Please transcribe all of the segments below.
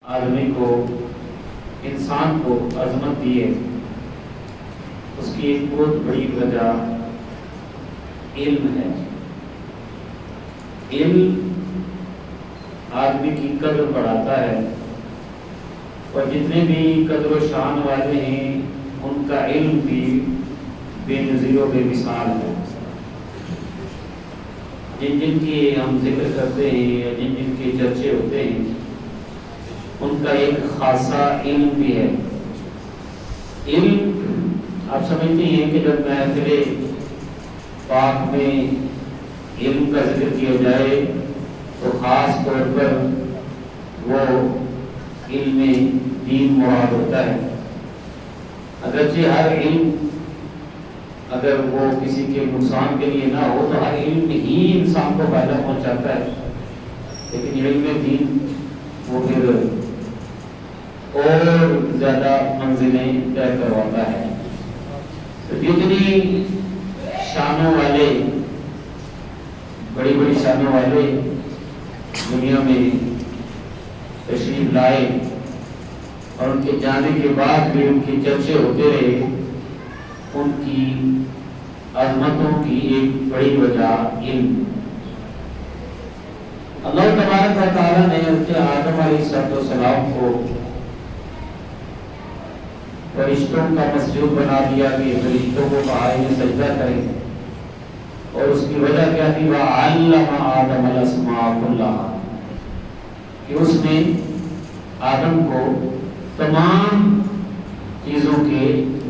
آدمی کو، انسان کو عظمت دی ہے، اس کی ایک بہت بڑی وجہ علم ہے۔ علم آدمی کی قدر بڑھاتا ہے، اور جتنے بھی قدر و شان والے ہیں ان کا علم بھی بے نظیر و بے مثال ہے۔ جن جن کی ہم ذکر کرتے ہیں یا جن جن کے چرچے ہوتے ہیں ان کا ایک خاصا علم بھی ہے۔ علم آپ سمجھتے ہیں کہ جب محفل پاک میں علم کا ذکر کیا جائے تو خاص طور پر وہ علم دین مراد ہوتا ہے۔ اگرچہ ہر علم اگر وہ کسی کے نقصان کے لیے نہ ہو تو ہر علم ہی انسان کو فائدہ پہنچاتا ہے، لیکن علم دین وہ پھر اور زیادہ منزلیں طے کرواتا ہے۔ تو جتنی شانوں والے، بڑی بڑی شانوں والے دنیا میں تشریف لائے اور ان کے جانے کے بعد بھی ان کے چرچے ہوتے رہے، ان کی عظمتوں کی ایک بڑی وجہ علم۔ اللہ تبارک و تعالیٰ نے آدم علیہ السلام کو فرشتوں کا مسجد بنا دیا کہ فرشتوں کو کہا انہیں سجدہ کریں، اور اس کی وجہ کیا تھی؟ وَعَلَّمَ آدَمَ الْأَسْمَاءَ كُلَّهَا، کہ اس نے آدم کو تمام چیزوں کے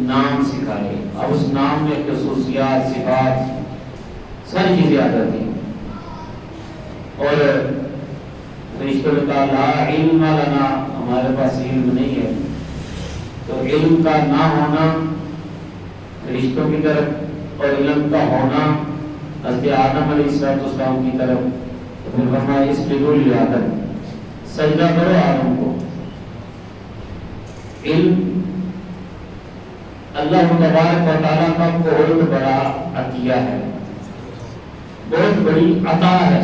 نام سکھائے۔ اب اس نام میں خصوصیات، صفات، ساری چیزیں آ جاتی ہیں۔ اور فرشتوں نے کہا لا علم لنا، ہمارے پاس علم نہیں ہے۔ تو علم کا نہ ہونا فرشتوں کی طرف اور علم کا ہونا حضرت آدم علیہ السلام کی طرف، تو پھر فرمایا اسجدوا لآدم، سجدہ کرو آدم کو۔ علم اللہ تبارک و تعالیٰ کا بہت بڑا عطیہ ہے، بہت بڑی عطا ہے۔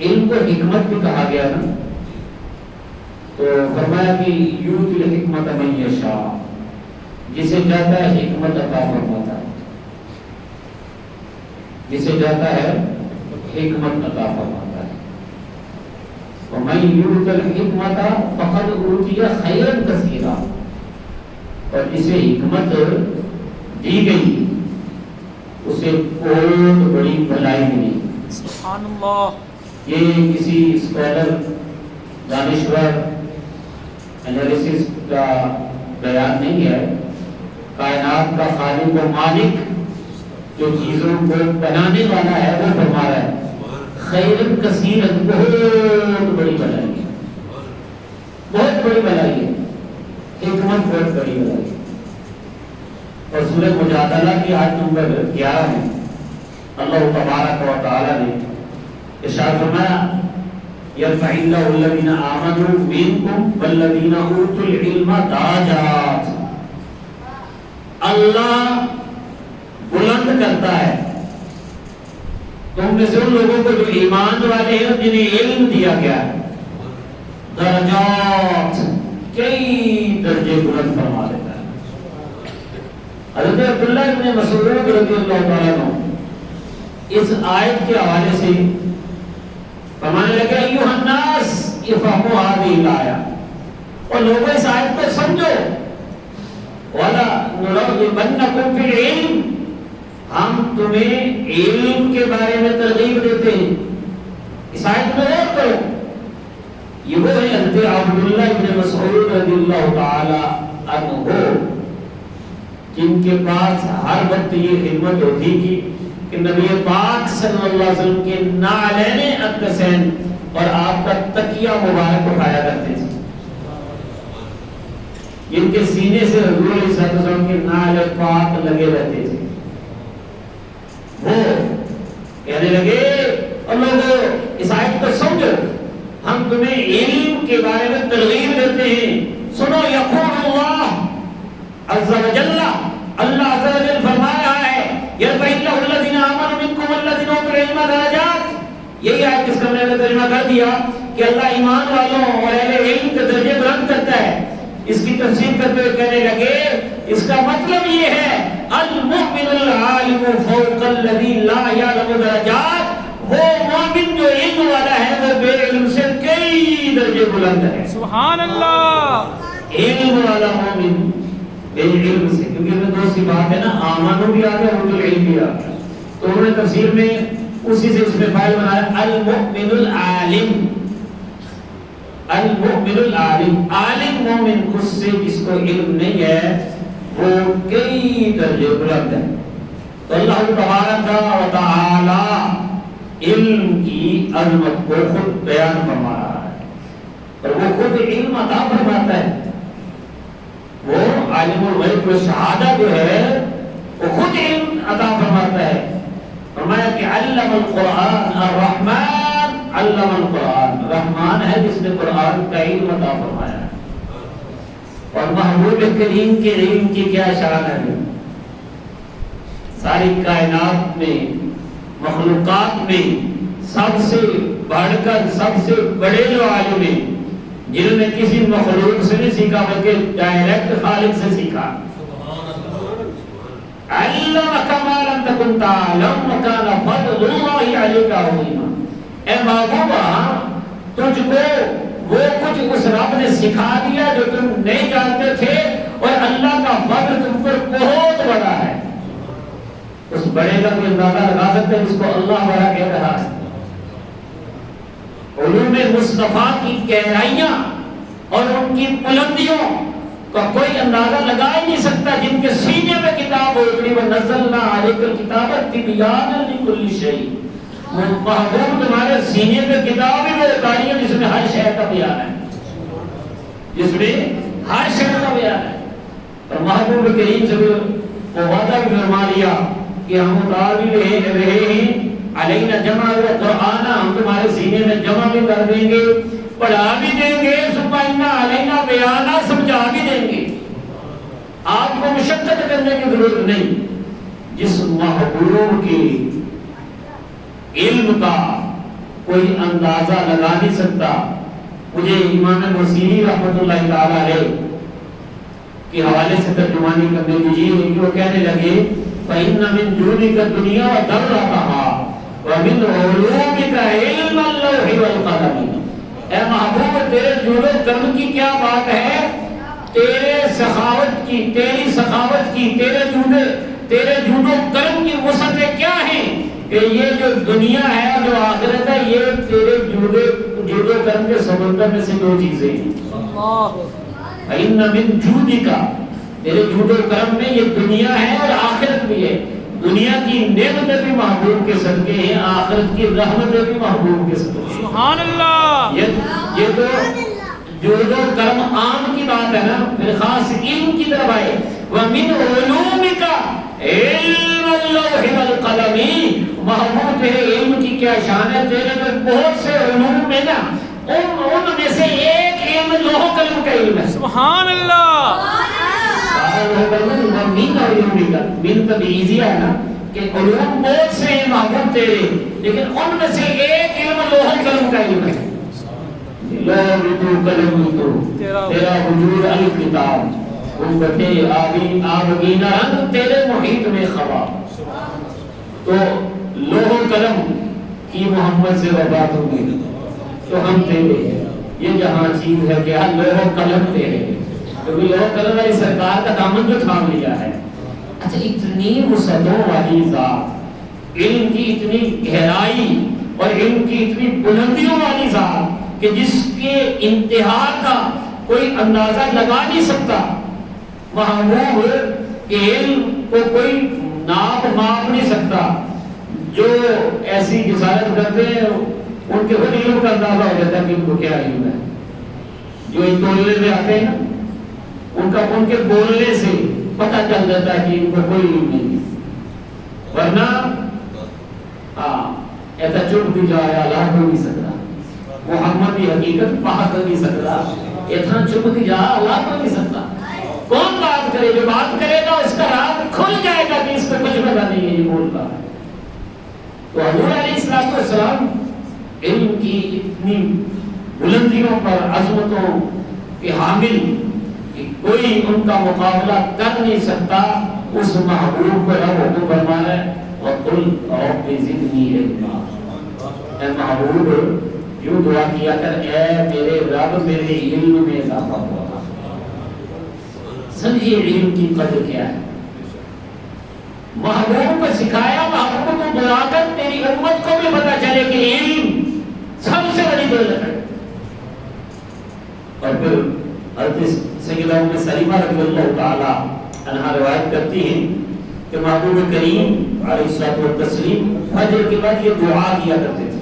علم کو حکمت بھی کہا گیا نا، تو فرمایا کہ یؤتی الحکمت من یشاء، جسے چاہتا ہے حکمت عطا فرماتا ہے، جسے چاہتا ہے حکمت عطا فرماتا ہے۔ ومن یؤت الحکمت فقد اوتی خیرا کثیرا، اور جسے حکمت دی گئی اسے بہت بڑی بھلائی ملی۔ سبحان اللہ۔ یہ کسی اسکالر، دانشور، انالیسس کا بیان نہیں ہے، کائنات کا خالق و مالک جو چیزوں کو بنانے والا ہے وہ فرما رہا ہے خیر کثیر، بہت بڑی بھلائی ہے، بہت بڑی بھلائی ہے، حکمت بہت بڑی بھلائی ہے۔ اور سورہ مجادلہ کی آیت نمبر 11 میں اللہ تبارک و تعالی نے ارشاد فرمایا یرفع اللہ الذین آمنوا منکم والذین اوتوا العلم درجات، اللہ بلند کرتا ہے تم میں سے ان لوگوں کو جو ایمان والے ہیں جنہیں علم دیا گیا ہے، درجات، کئی درجے بلند فرما دیتا ہے۔ حضرت عبداللہ ابن مسعود رضی اللہ تعالیٰ عنہ اس آیت کے حوالے سے فرمانے لگے ایھا الناس افہموا ھذہ الآیہ، اور لوگوں اس آیت کو سمجھو، وَلَا نُرَغِّبَنَّکُمْ فِی الْعِلْمِ، ہم تمہیں علم کے بارے میں ترغیب دیتے ہیں، اس آیت میں غور کرو۔ یہ وہ ہے حضرت عبداللہ ابن مسعود رضی اللہ تعالی عنہ جن کے پاس ہر وقت یہ خدمت ہوتی کی کہ نبی پاک صلی اللہ علیہ وسلم کے نعلین اقدسین اور آپ کا تکیہ مبارک اٹھایا کرتے تھے، جن کے سینے سے حضور علیہ السلام کے نعل پاک لگے رہتے تھے۔ وہ کہنے لگے اور لوگوں اس آیت کو سمجھو، ہم تمہیں علم کے بارے میں ترغیب دیتے ہیں، سنو یقول اللہ عز و جل، اللہ عز و جل فرمایا ہے یرفع اللہ الذین آمنوا منکم والذین اوتوا العلم درجات، یہی آیت جس کا میں نے ترجمہ کر دیا کہ اللہ ایمان والوں اور اہل علم کے اس کی تفسیر کرتے ہوئے کہنے لگے اس کا مطلب یہ ہے المؤمن العالم فوق الذی لا یعلم درجات، وہ مومن جو علم والا ہے وہ بے علم سے کئی درجے بلند ہے. سبحان اللہ. علم والا مومن بے علم سے، کیونکہ میں دو سی بات ہے نا، آمانو بھی آ گیا اور علم بھی آ گیا، تو انہوں نے تفسیر میں اسی سے اس میں فائل بنایا المؤمن العالم. المؤمن العالم، عالم مومن اس سے جس کو علم نہیں ہے وہ کئی درجے بلند ہے. تو اللہ تبارک و تعالی علم کی عظمت کو خود بیان فرما رہا ہے اور وہ خود علم عطا فرماتا ہے. وہ عالم الغیب و شہادہ جو ہے وہ خود علم عطا فرماتا ہے. فرمایا کہ علم القرآن الرحمن علم القرآن، رحمان ہے جس نے قرآن کا علم عطا فرمایا ہے. اور محبوب کریم کے علم کی کیا شان ہے. ساری کائنات میں مخلوقات میں سب سے بڑھ کر سب سے بڑے جو عالم ہیں جنہوں نے کسی مخلوق سے نہیں سیکھا بلکہ ڈائریکٹ خالق سے سیکھا. علمک ما لم تکن تعلم وکان فضل اللہ علیک عظیما. اے محبوبہ تجھ کو وہ کچھ اس رب نے سکھا دیا جو تم نہیں جانتے تھے اور اللہ کا فضل تم پر بہت بڑا ہے. اس بڑے کا کوئی اندازہ لگا سکتے ہیں جس کو اللہ بڑا کہہ رہا ہے. علوم مصطفیٰ کی گہرائیاں اور ان کی بلندیوں کا کوئی اندازہ لگا ہی نہیں سکتا. جن کے سینے میں کتاب اتری وَنَزَّلْنَا عَلَيْكَ الْكِتَابَ تِبْيَانًا لِكُلِّ شَيْءٍ. محبوب تمہارے سینے میں کتاب ہی وہ اتاری ہے جس میں ہر شے کا بیان ہے، جس میں ہر شے کا بیان ہے. اور محبوب کریم سے وہ وعدہ بھی فرما لیا کہ ہم اتار بھی رہے ہیں علینا جمع و قرآن، ہم تمہارے سینے میں جمع بھی کر دیں گے، پڑھا بھی دیں گے، سبحانہ علینا بیانہ سمجھا بھی دیں گے. آپ کو مشقت کرنے کی ضرورت نہیں. جس محبوب کے علم کا کوئی اندازہ لگا نہیں سکتا. مجھے امام نصیری رحمۃ اللہ تعالی علیہ کے حوالے سے ترجمانی کرنے دیجیے کہ وہ کہنے لگے فَإِنَّ مِن جُودِكَ الدُّنْيَا وَضَرَّتَهَا وَمِنْ عُلُومِكَ عِلْمَ اللَّوْحِ وَالْقَلَمِ. اے محبوب تیرے جود و کرم کی کیا بات ہے، تیرے سخاوت کی، تیری سخاوت کی، تیرے جود و کرم کی وسعتیں کیا ہیں کہ یہ جو دنیا ہے جو آخرت ہے یہ تیرے جود و کرم کے سمندر میں سے دو چیزیں ہیں. فَإِنَّ مِن جُودِكَ، تیرے جود و کرم میں یہ دنیا ہے اور آخرت بھی ہے. دنیا کی نعمتیں بھی محبوب کے صدقے ہیں، آخرت کی رحمتیں بھی محبوب کے صدقے ہیں. سبحان اللہ. یہ تو جود و کرم عام کی بات ہے نا، پھر خاص علم کی طرف آئے وَمِنْ عُلُومِكَ عِلْمَ اللَّوْحِ وَالْقَلَمِ. محبوب تیرے علم کی کیا شان ہے، تیرے میں بہت سے علوم میں نا ان میں سے ایک علم لوح و قلم کا علم ہے. سبحان اللہ. من تبعیضیہ ہے نا کہ علوم بہت سے ہیں محبوب تیرے، لیکن ان میں سے ایک علم لوح و قلم کا علم ہے. لوح تو قلم تو تیرا وجود الکتاب، ان بٹے آبگینہ رنگ تیرے محیط میں خوا. تو لوح و قلم کی محمد سے وفات ہوگی تو ہم تیرے ہیں. یہ جہاں چیز ہے کہ لوح و قلم تیرے، کیونکہ لوح و قلم والی سرکار کا دامن جو تھام لیا ہے. اچھا اتنی وسعتوں والی ذات، علم کی اتنی گہرائی اور علم کی اتنی بلندیوں والی ذات کہ جس کے انتہا کا کوئی اندازہ لگا نہیں سکتا. محبوب کے علم کو کوئی ناپ ماپ نہیں سکتا. جو ایسی جسارت کرتے ہیں ان کے خود علم کا اندازہ ہو جاتا ہے کہ ان کو کیا علم ہے. جو ان تولنے میں آتے ہیں نا ان کے بولنے سے پتہ چل جاتا ہے کہ ان کو کوئی علم نہیں. ورنہ ایسا چپ بھی جائے اللہ کو نہیں سکتا، محمد کی حقیقت پا کر نہیں سکتا، اتنا چپ بھی جا اللہ کو نہیں سکتا. کون بات کرے، جو بات کرے گا اس کا راز کھل جائے گا کہ اس پہ کچھ پتا نہیں ہے یہ بولتا ہے. تو حضور علیہ السلام علم کی اتنی بلندیوں پر عظمتوں کے حامل کہ کوئی ان کا مقابلہ کر نہیں سکتا، اس محبوب کو رب حکم فرما رہا ہے وَقُلْ رَبِّ زِدْنِي عِلْمًا، اے محبوب یوں دعا کیا کر اے میرے رب میرے علم میں اضافہ ہوا۔ سمجھیے علم کی قدر کیا ہے، محبوب کو سکھایا، محبوب کو دعا کر تیری امت کو بھی پتا چلے کہ علم سب سے بڑی دولت ہے۔ اور پھر حضرت سیدہ ام سلیمہ رضی اللہ تعالی عنہا روایت کرتی ہیں کہ محبوب کریم علیہ الصلوۃ والتسلیم فجر کے بعد یہ دعا کیا کرتے تھے،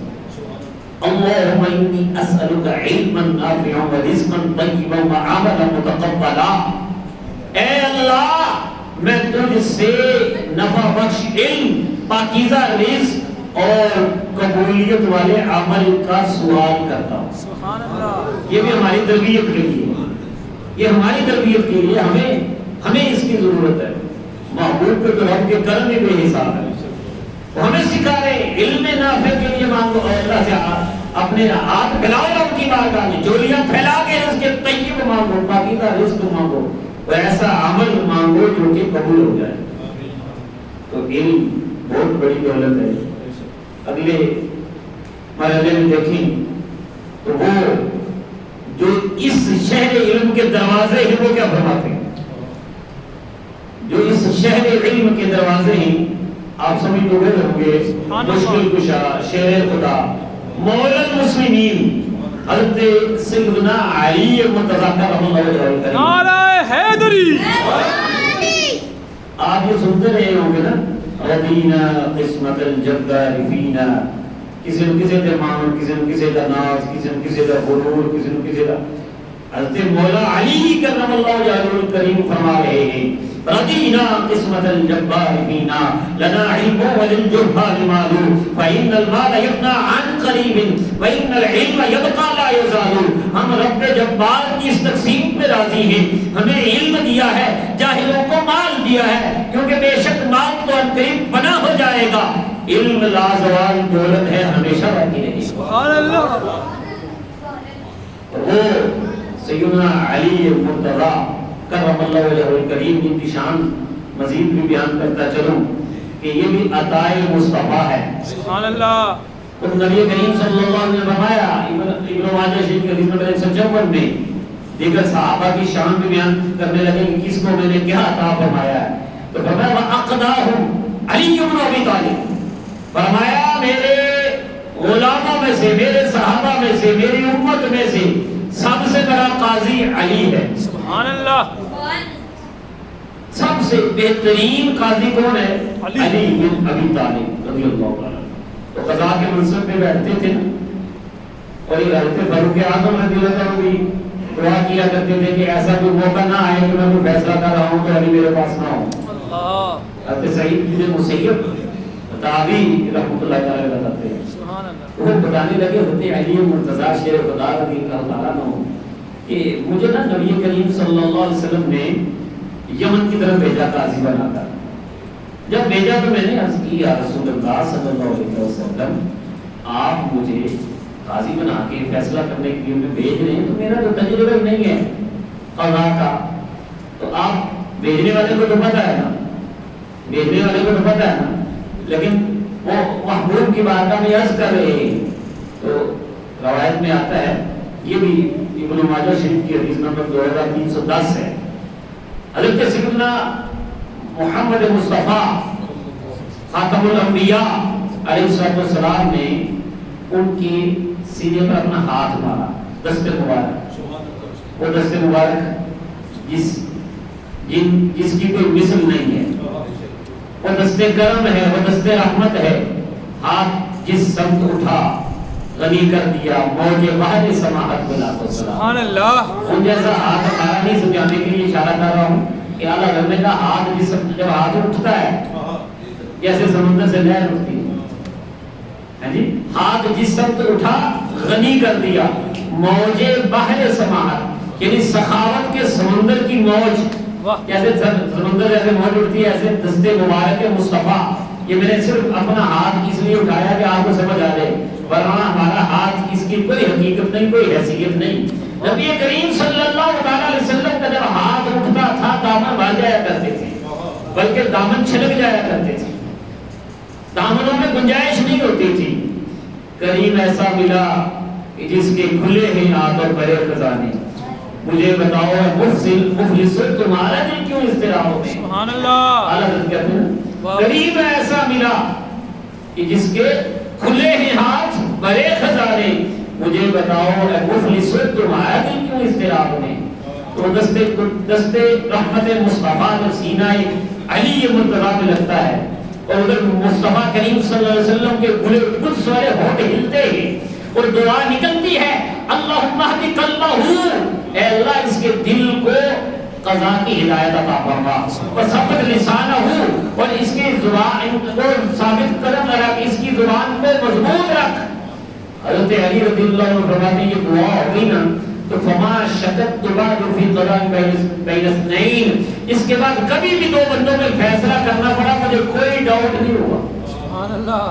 اللہم انی اسألک علما نافعا ورزقا طیبا وعملا متقبلا، اے اللہ میں تجھ سے نفع بخش علم، پاکیزہ رزق اور قبولیت والے عمل کا سوال کرتا ہوں۔ سبحان اللہ، یہ بھی ہماری تربیت کے لیے، یہ ہماری تربیت کے لیے ہمیں اس کی ضرورت ہے۔ محبوب کے تو رب کے کرم میں بے حساب ہے، وہ ہمیں سکھا رہے علم نافع کے لیے مانگو، اور اللہ سے اپنے ہاتھ پھیلاؤ رب کی بارگاہ میں، جولیاں پھیلا کے رزق طیب مانگو، پاکیزہ رزق مانگو، اور ایسا عمل مانگو جو کہ قبول ہو جائے۔ تو علم بہت بڑی دولت ہے۔ اگلے مرحلے میں دیکھیں تو وہ جو اس شہر علم کے دروازے ہیں وہ کیا فرماتے ہیں، جو اس شہر علم کے دروازے ہیں آپ سمجھ لوگ ہوں گے، مشکل کشا، شیر خدا، مولا المسلمین حضرت سیدنا علی مرتضیٰ کرم اللہ وجہہ کریم، نعرہ حیدری، آپ یہ سنتے رہے ہوں گے نا، رضینا قسمت الجبار فینا، کسی نے کسی کا مان، کسی نے کسی کا ناز، کسی نے کسی کا غرور، کسی نے کسی کا، حضرت مولا علی کرم اللہ وجہہ کریم فرما رہے ہیں رضینا قسمت الجبار فینا لنا علم وللجہال مال فإن المال یفنی عن قریب وإن العلم یبقى لا یزال، ہم رب جبار کی اس تقسیم پہ راضی ہیں، ہمیں علم دیا ہے، جاہلوں کو مال دیا ہے، کیونکہ بے شک مال تو ان قریب بنا ہو جائے گا، علم لازوال دولت ہے، ہمیشہ باقی رہے گی۔ سبحان اللہ، وہ سیدنا علی مرتضیٰ کرم اللہ وجہہ الکریم کی شان مزید بھی بیان کرتا چلوں کہ یہ بھی عطائے مصطفیٰ ہے۔ سبحان اللہ، تو نبی کریم صلی اللہ علیہ وسلم نے فرمایا ابن ماجہ شریف کی حدیث نمبر 156 میں دیگر صحابہ کی شان بھی بیان کرنے لگے کہ کس کو میں نے کیا عطا فرمایا ہے، تو فرمایا وَأَقْدَاهُمْ عَلِيٌّ بْنُ أَبِي طَالِبٍ، فرمایا میرے غلاموں میں سے، میرے صحابہ میں سے، میری امت میں سے سب سے بڑا قاضی علی ہے۔ سبحان اللہ، سب سے بہترین قاضی کون ہے؟ علی بن ابی طالب رضی اللہ عنہ۔ تو قضا کے منصب پہ بیٹھتے تھے اور یہ حضرت فاروق اعظم رضی اللہ عنہ بھی دعا کیا کرتے تھے کہ ایسا کوئی موقع نہ آئے کہ میں کوئی فیصلہ کر رہا ہوں تو علی میرے پاس نہ ہو۔ اللہ، حضرت سعید بن مسیب تابعی رحمۃ اللہ تعالی بتاتے ہیں، سبحان اللہ، وہ بتانے لگے حضرت علی مرتضیٰ شیر خدا رضی اللہ تعالیٰ عنہ کہ مجھے نا نبی کریم صلی اللہ علیہ وسلم نے یمن کی طرف بھیجا قاضی بنا کر، جب بھیجا تو میں نے عرض کی یا رسول اللہ صلی اللہ علیہ وسلم آپ مجھے قاضی بنا کے فیصلہ کرنے کے لیے بھیج رہے ہیں تو میرا تو تجربہ ہی نہیں ہے قضا کا، تو آپ بھیجنے والے کو تو پتہ ہے نا، بھیجنے والے کو تو پتہ ہے نا، لیکن وہ محبوب کی بارگاہ میں عرض کر رہے ہیں۔ تو روایت میں آتا ہے، یہ بھی ابن ماجہ شریف کی حدیث نمبر 2310 ہے، حضرت سیدنا محمد مصطفیٰ خاتم الانبیاء علیہ السلام نے ان کی سینے پر اپنا ہاتھ مارا، دست مبارک، وہ دست مبارک جس کی کوئی مثل نہیں ہے، وہ دست کرم ہے، وہ دست رحمت ہے، ہاتھ جس سمت اٹھا غنی کر دیا، موج بحر سماحت بلا تو سبحان اللہ، ان جیسا ہاتھ ہمارا نہیں سمجھانے کے لیے اشارہ کر رہا ہوں کہ اعلیٰ کرنے کا ہاتھ جب ہاتھ اٹھتا ہے جیسے سمندر سے لہر اٹھتی ہے جی، ہاتھ جس سمت اٹھا غنی کر دیا، موج بحر سماحت یعنی سخاوت کے سمندر کی موج، جیسے سمندر جیسے موج اٹھتی ہے ایسے دستے مبارک مصطفیٰ، یہ میں نے صرف اپنا ہاتھ اس لیے اٹھایا کہ آپ کو سمجھ آ جائے، ورنہ ہمارا ہاتھ اس کی کوئی حقیقت نہیں، کوئی حیثیت نہیں۔ نبی کریم صلی اللہ علیہ وسلم کا جب ہاتھ بلکہ دامن چھلک جایا کرتے تھے، دامنوں میں گنجائش نہیں ہوتی تھی۔ کریم ایسا ملا کہ جس کے کھلے ہیں ہاتھ اور بڑے خزانے، مجھے بتاؤ مفلس تمہارا دل کیوں اضطراب میں؟ سبحان اللہ، حضرت کہتے ہیں کریم ایسا ملا کہ جس کے کھلے ہیں ہاتھ بڑے خزانے، مجھے بتاؤ اے مفلس تمہارا دل کیوں اضطراب میں؟ تو دستے رحمت مصطفیٰ جو سینہ علی مرتضیٰ میں لگتا ہے، اور ادھر مصطفیٰ کریم صلی اللہ علیہ وسلم کے کھلے قدس والے ہونٹ ہلتے ہیں اور دعا نکلتی ہے اللہم اہد قلبہ، اے اللہ اس کے دل کو قضا کی ہدایت عطا فرما، وثبت لسانہ، اور اس کی زبان کو ثابت قدم رکھ، اس کی زبان کو مضبوط رکھ۔ حضرت علی رضی اللہ عنہ فرماتے ہیں یہ دعا ہوگی نا تو فما شکت بعد فی قضاء بین اثنین، اس کے بعد کبھی بھی دو بندوں میں فیصلہ کرنا پڑا مجھے کوئی ڈاؤٹ نہیں ہوا، سبحان اللہ،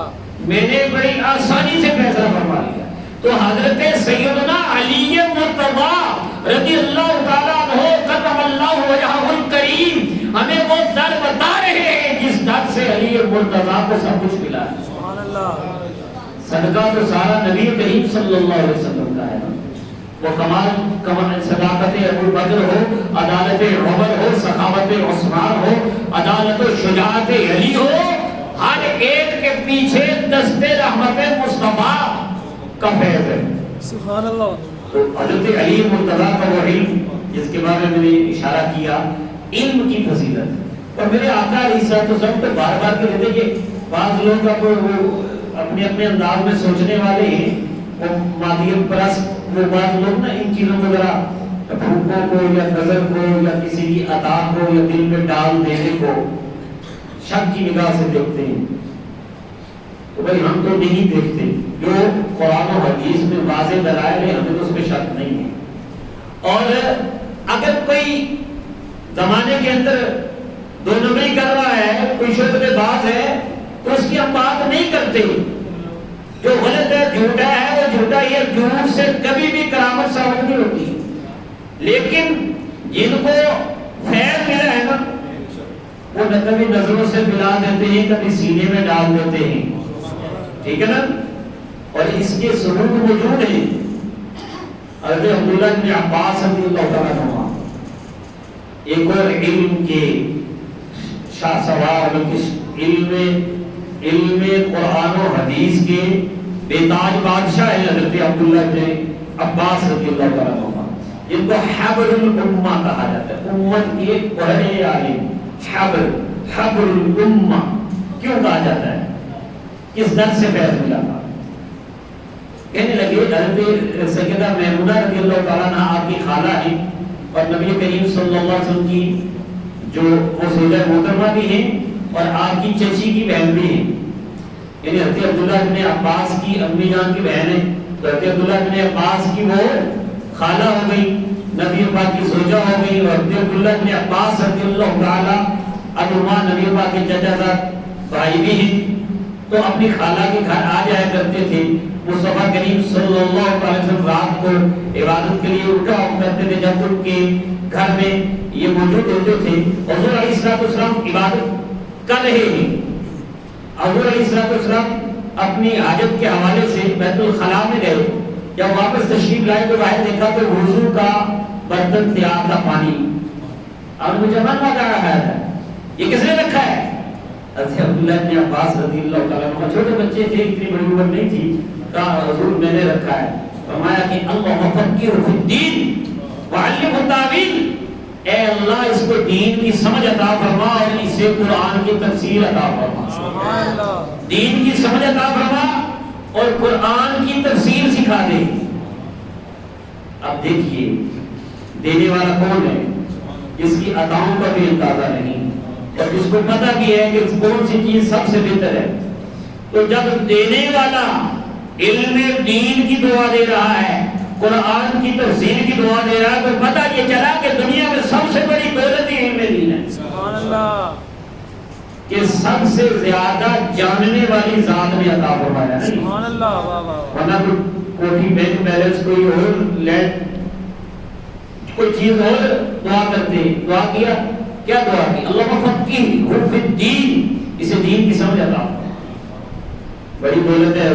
میں نے بڑی آسانی سے فیصلہ فرما لیا۔ تو حضرت سیدنا علی مرتضیٰ رضی اللہ تعالیٰ عنہ کرم اللہ وجہہ الکریم ہمیں وہ در بتا رہے ہیں جس در سے علی مرتضیٰ کو سب کچھ ملا ہے۔ سبحان اللہ، صدقہ تو سارا نبی کریم صلی اللہ علیہ وسلم کا ہے، وہ کمال صداقت ابو بکر ہو، عدالت عمر ہو، سخاوت عثمان ہو، عدالت و شجاعت علی ہو، ہر ایک کے پیچھے دست رحمت مصطفیٰ کا فیض ہے۔ سبحان اللہ۔ تو حضرت علی مرتضیٰ کا وہ علم جس کے بارے میں نے اشارہ کیا، علم کی فضیلت، اور میرے آقا علیہ الصلوۃ والسلام تو بار بار کہتے تھے کہ بعض لوگ اب وہ اپنے اپنے انداز میں سوچنے والے ہیں، وہ مادیت پرست، وہ بعض لوگ نا ان چیزوں کو ذرا بھوکوں کو یا نظر کو یا کسی کی عطا کو یا دل میں ڈال دینے کو شک کی نگاہ سے دیکھتے ہیں۔ تو بھائی ہم تو نہیں دیکھتے، جو قرآن و حدیث میں واضح دلائل ہیں ہمیں تو اس پہ شک نہیں ہے۔ اور اگر کوئی زمانے کے اندر دو نمبری کر رہا ہے، کوئی شعبے باز ہے، تو اس کی ہم بات نہیں کرتے، جو غلط ہے جھوٹا ہے وہ جھوٹا ہی ہے، جھوٹ سے کبھی بھی کرامت ثابت نہیں ہوتی۔ لیکن جن کو فیض ملا ہے نا وہ کبھی نظروں سے ملا دیتے ہیں، کبھی سینے میں ڈال دیتے ہیں، ٹھیک ہے نا، اور اس کے ثبوت موجود ہیں۔ حضرت عبداللہ بن عباس رضی اللہ تعالیٰ عنہ ایک اور علم کے شاہ سوار، علم قرآن و حدیث کے بے تاج بادشاہ ہیں حضرت عبداللہ بن عباس رضی اللہ تعالیٰ عنہ، جن کو حبر الامہ کہا جاتا ہے، امت کے بڑے عالم۔ حبر الامہ کیوں کہا جاتا ہے؟ کس در سے فیض ملا تھا؟ کہنے لگے حضرت سیدہ میمونہ رضی اللہ تعالیٰ عنہ آپ کی خالہ ہیں اور نبی کریم صلی اللہ علیہ وسلم کی جو وہ سیدہ محترمہ بھی ہیں اور آپ کی چچی کی بہن بھی ہیں، یعنی حضرت عبداللہ بن عباس کی امی جان کی بہن ہے، تو حضرت عبداللہ بن عباس کی وہ خالہ ہو گئی، نبی پاک کی زوجہ ہو گئی، اور حضرت عبداللہ بن عباس رضی اللہ تعالیٰ عنہما نبی پاک کے چچا زاد بھائی بھی ہیں، تو اپنی خالہ کے گھر آ جایا کرتے تھے۔ مصطفیٰ کریم صلی اللہ علیہ وسلم رات کو عبادت کے لیے اٹھا کرتے تھے، جب ان کے گھر میں یہ موجود ہوتے تھے۔ حضور علیہ السلام عبادت کر رہے ہیں، حضور علیہ السلام اپنی حاجت کے حوالے سے بیت الخلاء میں گئے، جب واپس تشریف لائے تو باہر دیکھا تو وضو کا برتن تیار تھا، پانی، اور مجھے من لگا رہا ہے یہ کس نے رکھا ہے؟ حضرت عبداللہ بن عباس رضی اللہ تعالیٰ عنہ چھوٹے بچے تھے، اتنی بڑی عمر نہیں تھی، کہا حضور میں نے رکھا ہے۔ فرمایا کہ اللہ فقیہ فی الدین وعلمہ التاویل، اے اللہ اس کو دین کی سمجھ عطا فرما اور اسے قرآن کی تفسیر عطا فرما، دین کی سمجھ عطا فرما اور قرآن کی تفسیر سکھا دے۔ اب دیکھیے دینے والا کون ہے؟ جس کی عطاؤں کا بھی اندازہ نہیں اور جس کو پتہ بھی ہے کہ کون سی چیز سب سے بہتر ہے۔ تو جب دینے والا علم دین کی دعا دے رہا ہے، قرآن کی تفسیر کی دعا دے رہا ہے، تو پتہ یہ چلا کہ دنیا میں سب سے بڑی دولت علم دین ہے۔ سبحان اللہ، کہ سب سے زیادہ جاننے والی ذات نے عطا فرمایا ہے۔ سبحان اللہ، واہ واہ، ورنہ کوئی بینک بیلنس کوئی اور لینڈ کوئی چیز اور دعا کرتے ہیں، دعا کیا کیا دعا کی؟ اللہم فقہہ فی الدین، اسے دین کی سمجھ عطا فرما۔ بڑی دولت ہے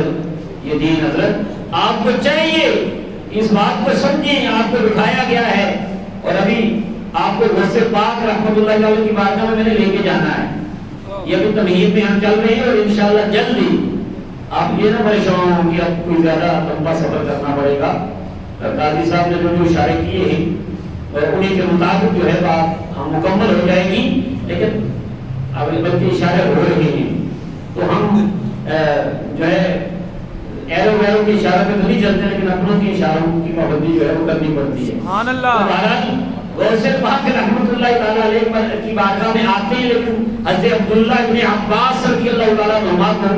یہ دین حضرت، آپ کو چاہیے اس بات کو سمجھیں، آپ کو بٹھایا گیا ہے اور ابھی آپ کو غوث پاک رحمۃ اللہ علیہ کی بارگاہ میں میں نے لے کے جانا ہے۔ یہ ابھی تمہید میں ہم چل رہے ہیں اور انشاءاللہ جلدی آپ یہ نہ پریشان ہوں کہ اب کوئی زیادہ لمبا سفر کرنا پڑے گا۔ قاضی صاحب نے جو اشارے کیے ہیں اور انہیں کے مطابق جو ہے بات ہم مکمل ہو جائے گی، لیکن اب بلکہ اشارے ہو رہے ہیں تو ہم جو ہے ایرو ویرو کے اشارے پہ تو نہیں چلتے، لیکن اپنوں کے اشاروں کی پابندی جو ہے وہ کرنی پڑتی ہے۔ سبحان اللہ۔ تو بہرحال غوث پاک رحمۃ اللہ تعالیٰ علیہ کی بارگاہ میں آتے ہیں، لیکن حضرت عبداللہ ابن عباس رضی اللہ تعالیٰ عنہما کو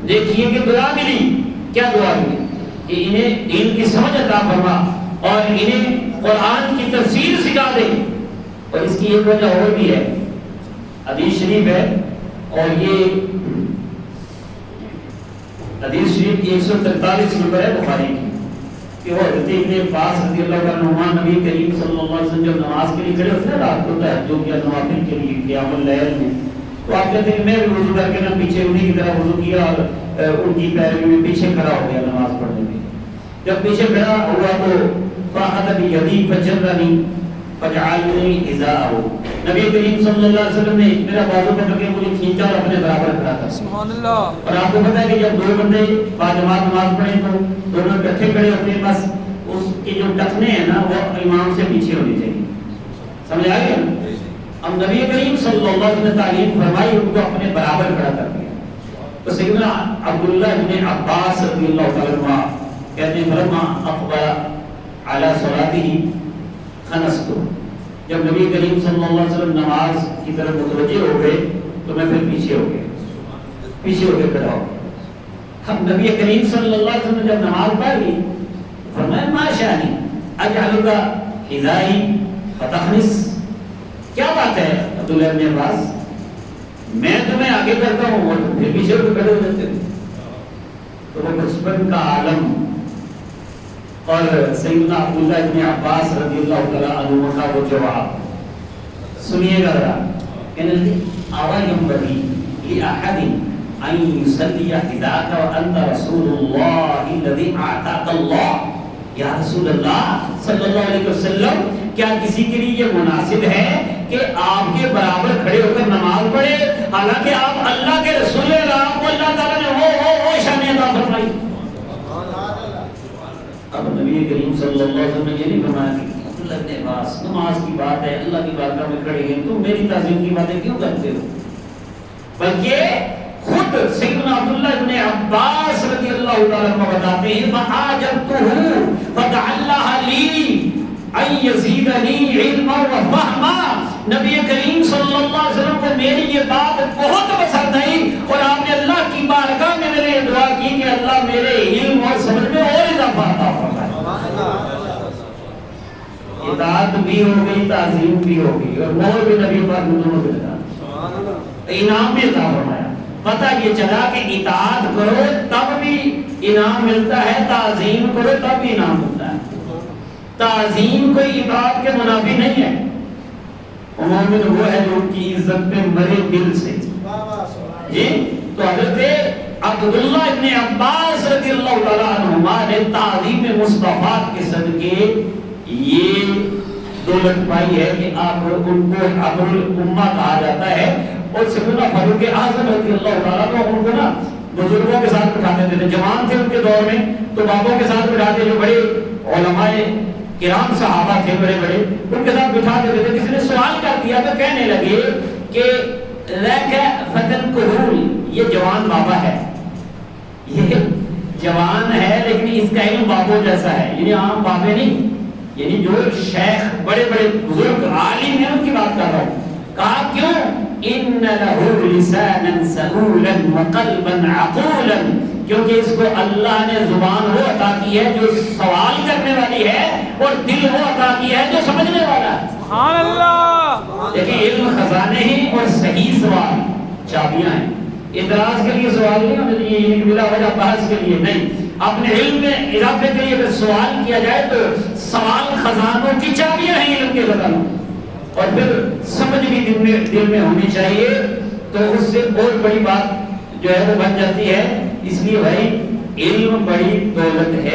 دیکھیے کہ دعا ملی۔ کیا دعا ملی؟ کہ انہیں دین کی سمجھ عطا فرما اور انہیں قرآن کی تفسیر سکھا دے۔ اور اس کی ایک وجہ اور بھی ہے، حدیث شریف ہے اور یہ حدیث شریف 143 نمبر ہے بخاری کی، کہ وہ حضرت ابن عباس رضی اللہ عنہ نبی کریم صلی اللہ علیہ وسلم جب نماز کے لیے کھڑے ہوتے ہیں رات کو تہجد یا نوافل کے لیے قیام اللیل میں، تو آپ کہتے ہیں میں وضو کر کے نہ پیچھے انہیں کی طرح وضو کیا اور ان کی پیروی میں پیچھے کھڑا ہو گیا نماز پڑھنے میں۔ جب پیچھے کھڑا ہوا تو فاخذ بیدی فجرنی فجعلنی حذاءہ، نبی کریم صلی اللہ علیہ وسلم نے میرا بازو پکڑ کے مجھے کھینچا اور اپنے برابر کھڑا کر۔ سبحان اللہ۔ اور آپ کو پتہ ہے کہ جب دو بندے باجماعت نماز پڑھیں تو دونوں اکٹھے کھڑے ہوتے ہیں، بس اس کے جو ٹخنے ہیں نا وہ امام سے پیچھے ہونے چاہیے۔ سمجھ آ گیا؟ اب نبی کریم صلی اللہ علیہ وسلم نے تعلیم فرمائی، ان کو اپنے برابر کھڑا کر دیا۔ تو سیدنا عبداللہ ابن عباس رضی اللہ تعالیٰ عنہ کہتے ہیں فلما اقبل علی صلاتہ خنست، جب نبی کریم صلی اللہ علیہ وسلم نماز کی طرف متوجہ ہو گئے تو میں پھر پیچھے ہو کے کھڑا ہو گیا۔ اب نبی کریم صلی اللہ علیہ وسلم نے جب نماز پڑھ لی فرمایا ما شانی اجعلک حذائی فتخنس، کیا بات ہے عبداللہ ابن عباس، میں تمہیں آگے کرتا ہوں اور تم پھر پیچھے ہو کے کھڑے ہو جاتے ہو۔ تو وہ بچپن کا عالم اور سیدنا عبداللہ ابن عباس رضی اللہ تعالیٰ عنہ کا وہ جواب سنیے گا ذرا، کہنے لگے آوا ینبغی لأحد ان یصلی حذاک وانت رسول اللہ الذی اعطاک اللہ، یا رسول اللہ صلی اللہ علیہ وسلم کیا کسی کے لیے یہ مناسب ہے کہ آپ کے برابر کھڑے ہو کر نماز پڑھے حالانکہ آپ اللہ کے رسول ہیں، آپ کو اللہ تعالیٰ نے وہ شان عطا فرمائی۔ اب نبی کریم صلی اللہ علیہ وسلم نے یہ نہیں فرمایا کہ عبداللہ ابن عباس نماز کی بات ہے، اللہ کی بارگاہ میں کھڑے ہیں، تم میری تعظیم کی باتیں کیوں کرتے ہو، بلکہ خود سیدنا عبداللہ ابن عباس رضی اللہ تعالیٰ عنہ بتاتے ہیں فَعَاجَبْتُهُ فَدَعَلَّهَ لِي أَن يَزِيدَنِي عِلْمًا وَفَهْمًا، نبی کریم صلی اللہ علیہ وسلم کو میری یہ بات بہت پسند آئی اور آپ نے اللہ کی بارگاہ میں میرے یہ دعا کی کہ اللہ میرے علم اور سمجھ میں اور اضافہ عطا فرمائے۔ اطاعت بھی ہو گئی، تعظیم بھی ہو گئی اور مہر بھی نبی پاک نے دونوں کو عطا، انعام بھی عطا فرمایا۔ پتہ یہ چلا کہ اطاعت کرو تب بھی انعام ملتا ہے، تعظیم کرو تب بھی انعام ملتا ہے۔ تعظیم کوئی اطاعت کے منافی نہیں ہے، مومن وہ ہے جو ان کی عزت پہ مرے دل سے۔ جی تو حضرت عبداللہ ابن عباس رضی اللہ تعالیٰ عنہما نے تعظیم مصطفیٰ کے صدقے یہ دولت پائی ہے کہ آپ ان کو ابر الامہ کہا جاتا ہے۔ اور سیدنا فاروق اعظم رضی اللہ تعالیٰ عنہ ان کو نا بزرگوں کے ساتھ بٹھاتے تھے، جوان تھے ان کے دور میں تو بابوں کے ساتھ بٹھاتے، جو بڑے علماء کرام صحابہ تھے بڑے بڑے ان کے ساتھ بٹھا دیتے تھے۔ کسی نے سوال کر دیا تو کہنے لگے کہ ذاک فتن کہول، یہ جوان بابا ہے، یہ جوان ہے لیکن اس کا علم بابوں جیسا ہے، یعنی عام بابے نہیں، یعنی جو شیخ بڑے بڑے بزرگ عالم ہیں ان کی بات کر رہا ہوں۔ کہا کیوں؟ ان له لسانا سهولا وقلبا عقولا، کیونکہ اس کو اللہ نے زبان وہ عطا کی ہے جو سوال کرنے والی ہے اور دل وہ عطا کیا ہے جو سمجھنے والا ہے۔ سبحان اللہ۔ لیکن علم خزانے ہیں اور صحیح سوال چابیاں ہیں۔ اعتراض کے لیے سوال نہیں ہونا چاہیے، یعنی بلا وجہ بحث کے لیے نہیں، اپنے علم میں اضافے کے لیے اگر سوال کیا جائے تو سوال خزانوں کی چابیاں ہیں علم کے خزانوں، اور پھر سمجھ بھی دل میں ہونی چاہیے، تو اس سے بہت بڑی بات جو ہے وہ بن جاتی ہے۔ اس لیے بھائی علم بڑی دولت ہے۔